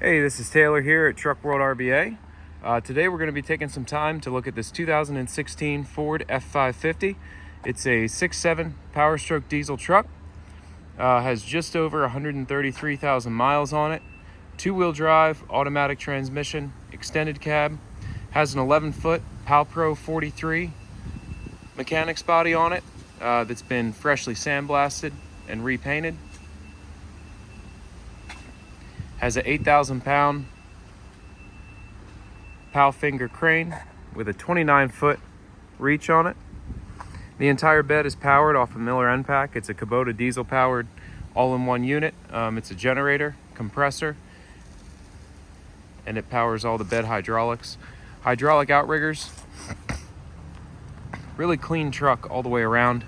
Hey, this is Taylor here at Truck World RBA. Today we're going to be taking some time to look at this 2016 Ford F550. It's a 6.7 Powerstroke diesel truck. Has just over 133,000 miles on it. Two-wheel drive, automatic transmission, extended cab. Has an 11-foot Palpro 43 mechanics body on it that's been freshly sandblasted and repainted. Has an 8,000-pound Palfinger crane with a 29-foot reach on it. The entire bed is powered off of Miller EnPak. It's a Kubota diesel powered all-in-one unit. It's a generator, compressor, and it powers all the bed hydraulics. Hydraulic outriggers. Really clean truck all the way around.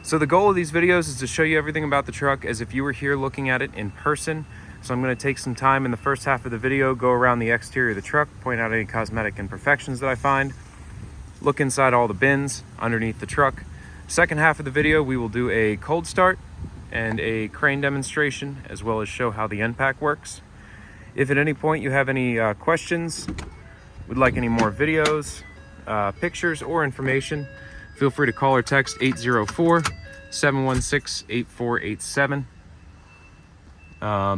So the goal of these videos is to show you everything about the truck as if you were here looking at it in person. So I'm going to take some time in the first half of the video, go around the exterior of the truck, point out any cosmetic imperfections that I find, look inside all the bins underneath the truck. Second half of the video, we will do a cold start and a crane demonstration, as well as show how the EnPak works. If at any point you have any questions, would like any more videos, pictures, or information, feel free to call or text 804-716-8487.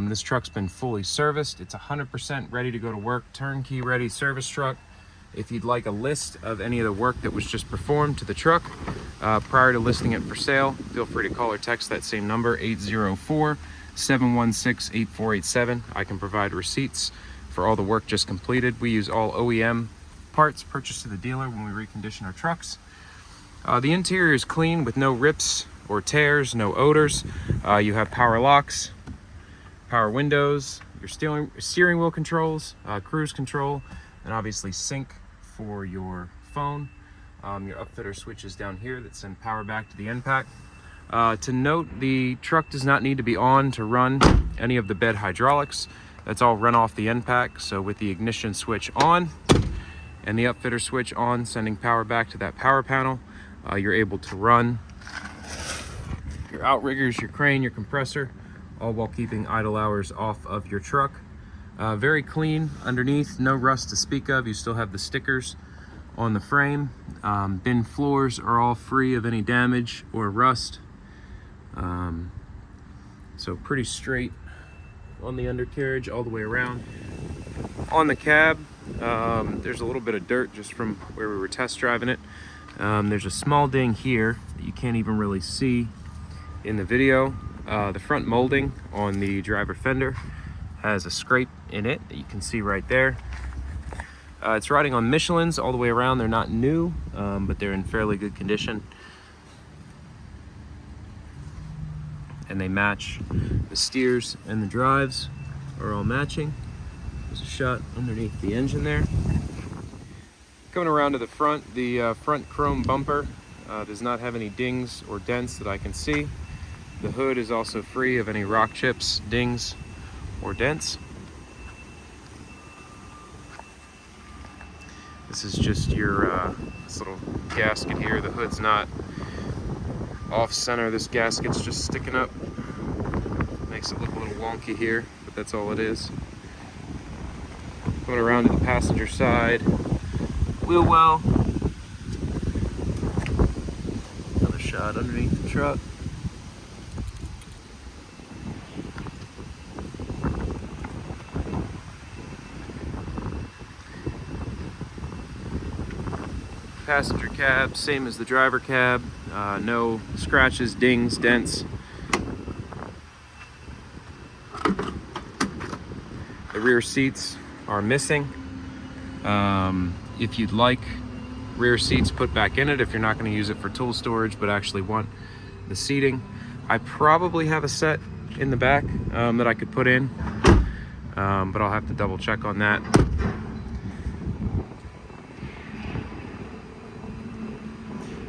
This truck's been fully serviced. It's 100% ready to go to work, turnkey ready service truck. If you'd like a list of any of the work that was just performed to the truck prior to listing it for sale, feel free to call or text that same number, 804-716-8487. I can provide receipts for all the work just completed. We use all OEM parts purchased to the dealer when we recondition our trucks. The interior is clean with no rips or tears, no odors. You have power locks, power windows, your steering wheel controls, cruise control, and obviously sync for your phone. Your upfitter switch is down here that send power back to the EnPak. To note, the truck does not need to be on to run any of the bed hydraulics. That's all run off the EnPak. So with the ignition switch on and the upfitter switch on, sending power back to that power panel, you're able to run your outriggers, your crane, your compressor, all while keeping idle hours off of your truck. Very clean underneath, no rust to speak of. You still have the stickers on the frame. Bin floors are all free of any damage or rust. So pretty straight on the undercarriage all the way around. On the cab, there's a little bit of dirt just from where we were test driving it. There's a small ding here that you can't even really see in the video. The front molding on the driver fender has a scrape in it that you can see right there. It's riding on Michelin's all the way around. They're not new, but they're in fairly good condition. And they match. The steers and the drives are all matching. There's a shot underneath the engine there. Coming around to the front chrome bumper does not have any dings or dents that I can see. The hood is also free of any rock chips, dings, or dents. This is just your this little gasket here. The hood's not off center. This gasket's just sticking up. Makes it look a little wonky here, but that's all it is. Going around to the passenger side. Wheel well. Another shot underneath the truck. Passenger cab, same as the driver cab. No scratches, dings, dents. The rear seats are missing. If you'd like rear seats put back in it, if you're not going to use it for tool storage but actually want the seating, I probably have a set in the back that I could put in, but I'll have to double check on that.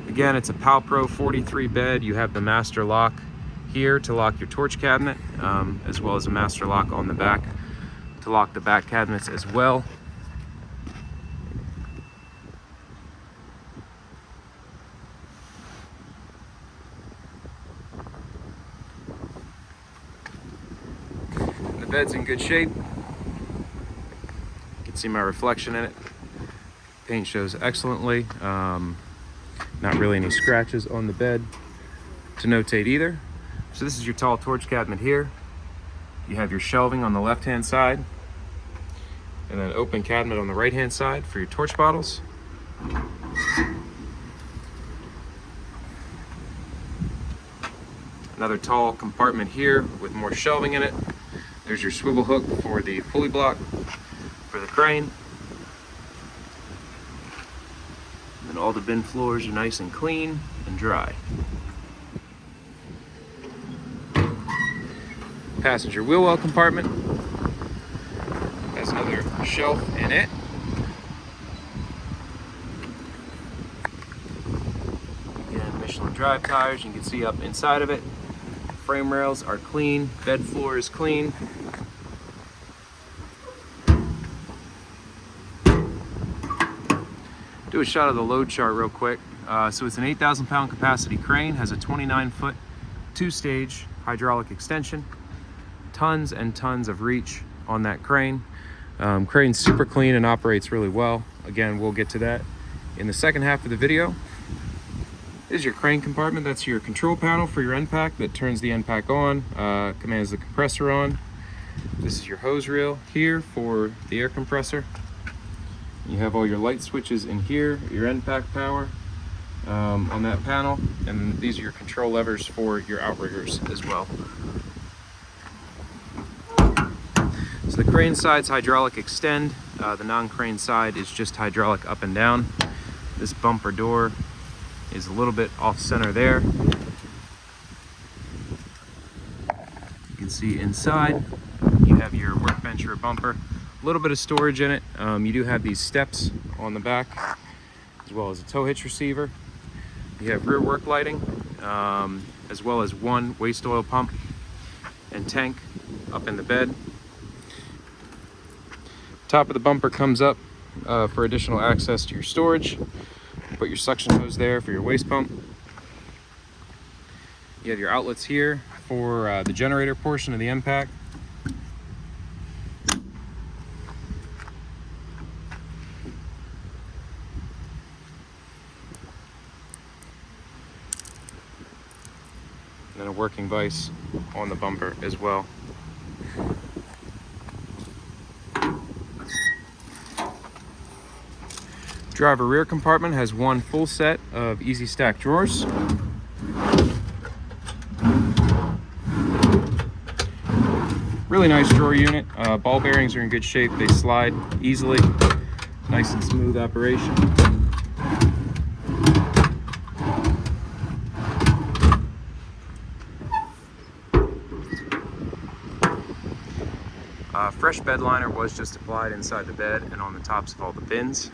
Again, it's a Palpro 43 bed. You have the master lock here to lock your torch cabinet, as well as a master lock on the back to lock the back cabinets as well. The bed's in good shape. can see my reflection in it. Paint shows excellently. Not really any scratches on the bed to notate either. So this is your tall torch cabinet here. You have your shelving on the left-hand side, and then open cabinet on the right-hand side for your torch bottles. Another tall compartment here with more shelving in it. There's your swivel hook for the pulley block for the crane. And all the bin floors are nice and clean and dry. Passenger wheel well compartment has another shelf in it. Again, Michelin drive tires, you can see up inside of it. Frame rails are clean, bed floor is clean. Do a shot of the load chart real quick. So it's an 8,000 pound capacity crane, has a 29-foot, 2-stage hydraulic extension. Tons and tons of reach on that crane. Crane's super clean and operates really well. Again, we'll get to that in the second half of the video. This is your crane compartment. That's your control panel for your EnPak that turns the EnPak on, commands the compressor on. This is your hose reel here for the air compressor. You have all your light switches in here, your EnPak power on that panel, and these are your control levers for your outriggers as well. So the crane side's hydraulic extend, the non-crane side is just hydraulic up and down. This bumper door is a little bit off center there. You can see inside you have your workbench or bumper, a little bit of storage in it. You do have these steps on the back as well as a tow hitch receiver. You have rear work lighting as well as one waste oil pump and tank up in the bed. Top of the bumper comes up for additional access to your storage. Put your suction hose there for your waste pump. You have your outlets here for the generator portion of the EnPak. And then a working vise on the bumper as well. Driver rear compartment has one full set of easy stack drawers. Really nice drawer unit. Ball bearings are in good shape. They slide easily. Nice and smooth operation. Fresh bed liner was just applied inside the bed and on the tops of all the bins.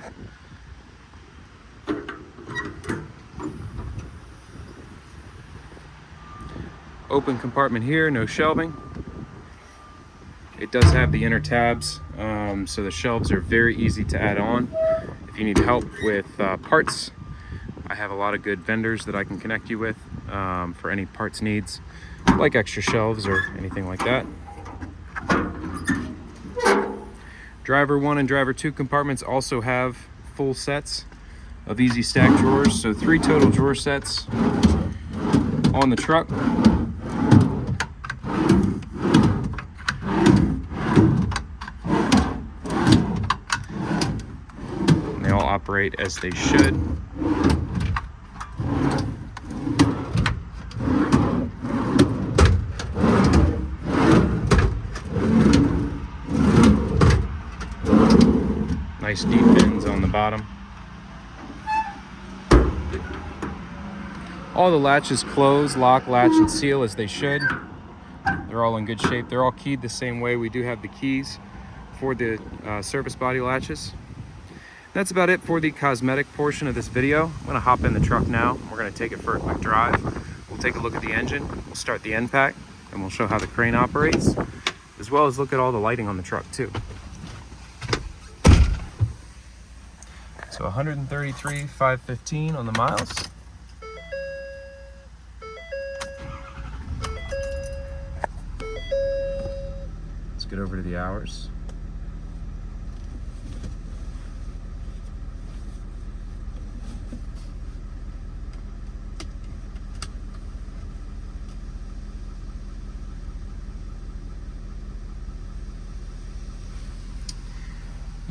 Open compartment here, no shelving. It does have the inner tabs, so the shelves are very easy to add on. If you need help with parts, I have a lot of good vendors that I can connect you with for any parts needs, like extra shelves or anything like that. Driver 1 and Driver 2 compartments also have full sets of easy stack drawers, so 3 total drawer sets on the truck. And they all operate as they should. Nice deep bins on the bottom. All the latches close, lock, latch, and seal as they should. They're all in good shape. They're all keyed the same way. We do have the keys for the service body latches. That's about it for the cosmetic portion of this video. I'm gonna hop in the truck now. We're gonna take it for a quick drive. We'll take a look at the engine. We'll start the EnPak, and we'll show how the crane operates, as well as look at all the lighting on the truck too. So 133,515 on the miles. Let's get over to the hours.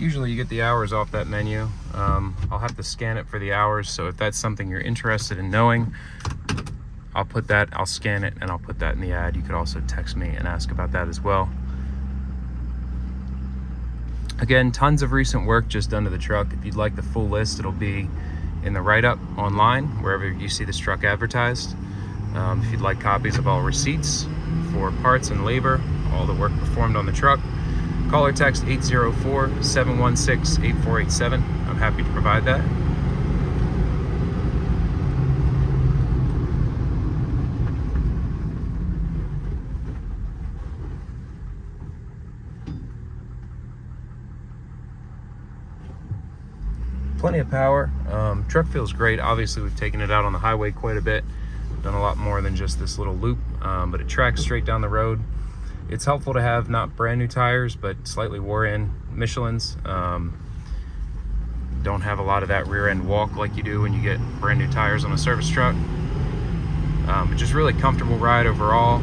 Usually you get the hours off that menu. I'll have to scan it for the hours, so if that's something you're interested in knowing, I'll scan it and I'll put that in the ad. You could also text me and ask about that as well. Again, tons of recent work just done to the truck. If you'd like the full list, it'll be in the write-up online, wherever you see this truck advertised. If you'd like copies of all receipts for parts and labor, all the work performed on the truck, call or text 804-716-8487. I'm happy to provide that. Plenty of power. Truck feels great. Obviously, we've taken it out on the highway quite a bit. Done a lot more than just this little loop, but it tracks straight down the road. It's helpful to have not brand new tires, but slightly wore in Michelin's. Don't have a lot of that rear end walk like you do when you get brand new tires on a service truck. But just really comfortable ride overall.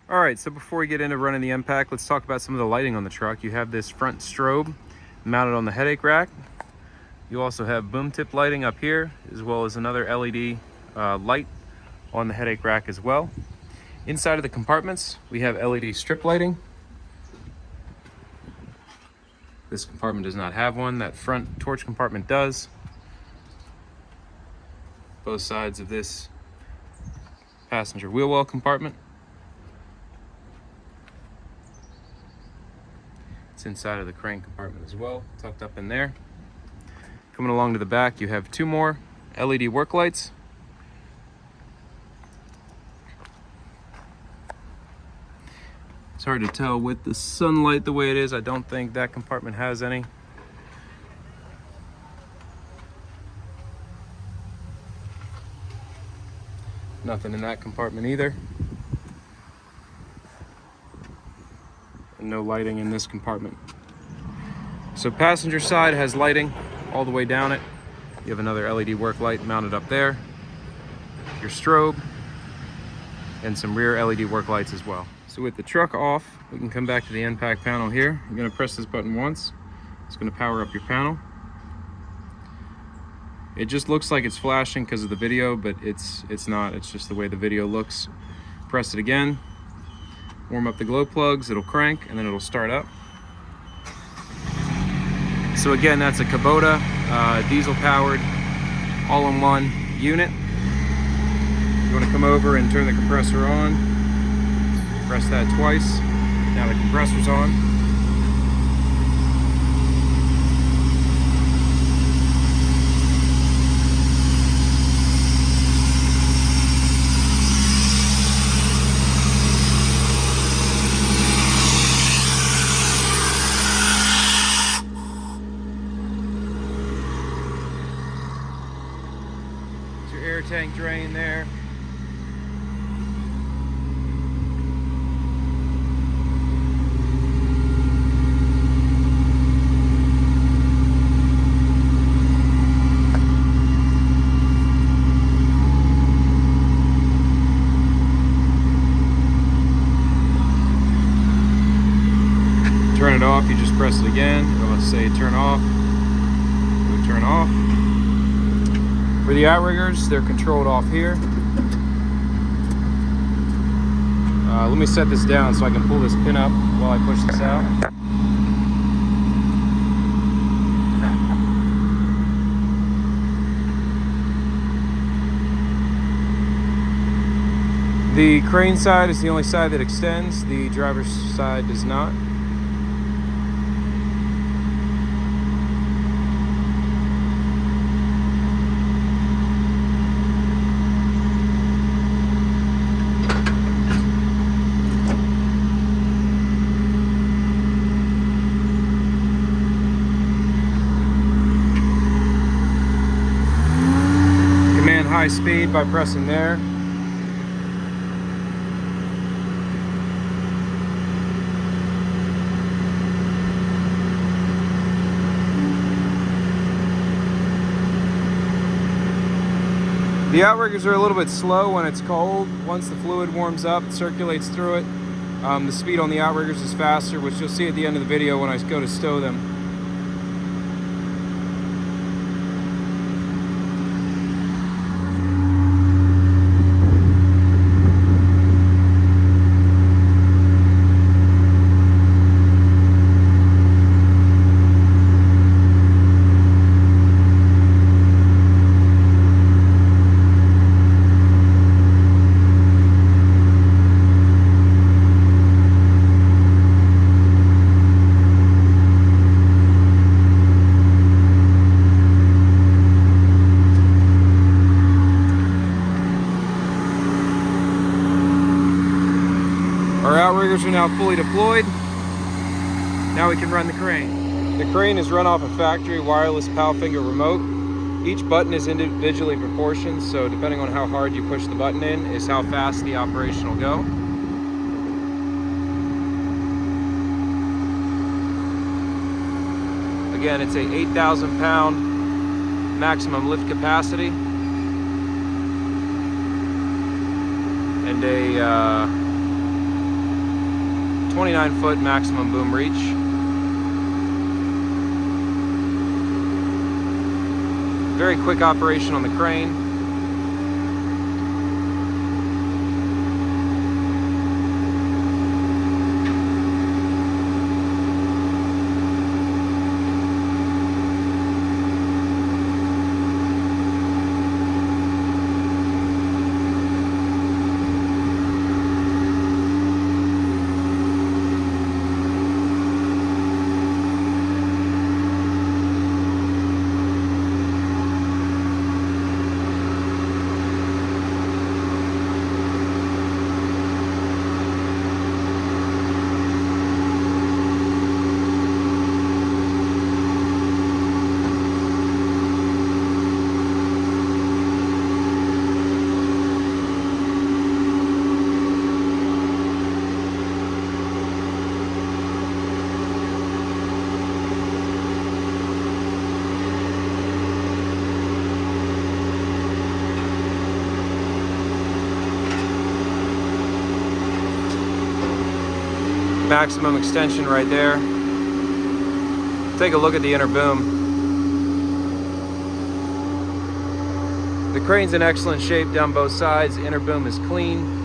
All right, so before we get into running the EnPak, let's talk about some of the lighting on the truck. You have this front strobe mounted on the headache rack. You also have boom tip lighting up here, as well as another LED light on the headache rack as well. Inside of the compartments, we have LED strip lighting. This compartment does not have one. That front torch compartment does. Both sides of this passenger wheel well compartment. It's inside of the crane compartment as well, tucked up in there. Coming along to the back, you have two more LED work lights. It's hard to tell with the sunlight the way it is. I don't think that compartment has any. Nothing in that compartment either. And no lighting in this compartment. So passenger side has lighting all the way down it. You have another LED work light mounted up there. Your strobe and some rear LED work lights as well. So with the truck off, we can come back to the EnPak panel here. You're gonna press this button once. It's gonna power up your panel. It just looks like it's flashing because of the video, but it's not. It's just the way the video looks. Press it again. Warm up the glow plugs, it'll crank, and then it'll start up. So again, that's a Kubota diesel powered all-in-one unit. You want to come over and turn the compressor on. Press that twice. Now the compressor's on. Air tank drain there. Turn it off, you just press it again. It'll say turn off. It'll turn off. For the outriggers, they're controlled off here. Let me set this down so I can pull this pin up while I push this out. The crane side is the only side that extends, the driver's side does not. Command high speed by pressing there. The outriggers are a little bit slow when it's cold. Once the fluid warms up, it circulates through it. The speed on the outriggers is faster, which you'll see at the end of the video when I go to stow them. Our outriggers are now fully deployed. Now we can run the crane. The crane is run off a factory wireless Palfinger remote. Each button is individually proportioned, so depending on how hard you push the button in is how fast the operation will go. Again, it's a 8,000 pound maximum lift capacity and a 29-foot maximum boom reach. Very quick operation on the crane. Maximum extension right there. Take a look at the inner boom. The crane's in excellent shape down both sides. The inner boom is clean.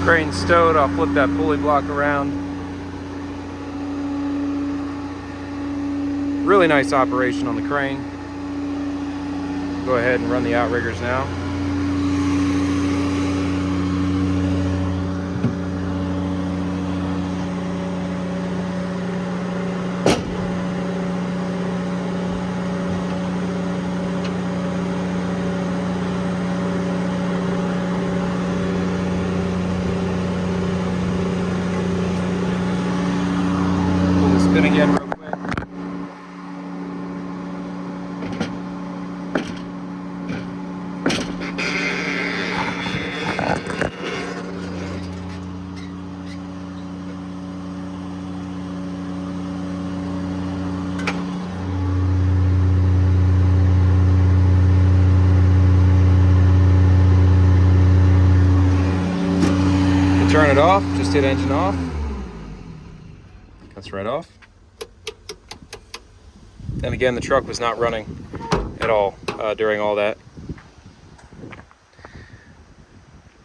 Crane stowed, I'll flip that pulley block around. Really nice operation on the crane. Go ahead and run the outriggers now. Pull the spin again real quick. Turn it off, just hit engine off. Cuts right off. And again, the truck was not running at all during all that.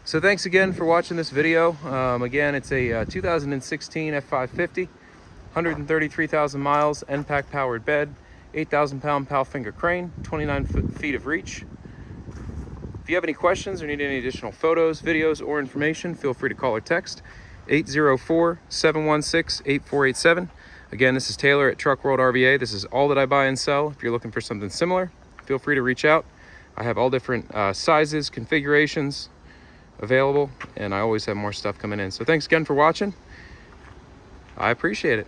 So thanks again for watching this video. Again, it's a 2016 F550, 133,000 miles, EnPak powered bed, 8,000 pound Palfinger crane, 29 feet of reach. If you have any questions or need any additional photos, videos, or information, feel free to call or text 804-716-8487. Again, this is Taylor at Truck World RVA. This is all that I buy and sell. If you're looking for something similar, feel free to reach out. I have all different sizes, configurations available, and I always have more stuff coming in. So thanks again for watching. I appreciate it.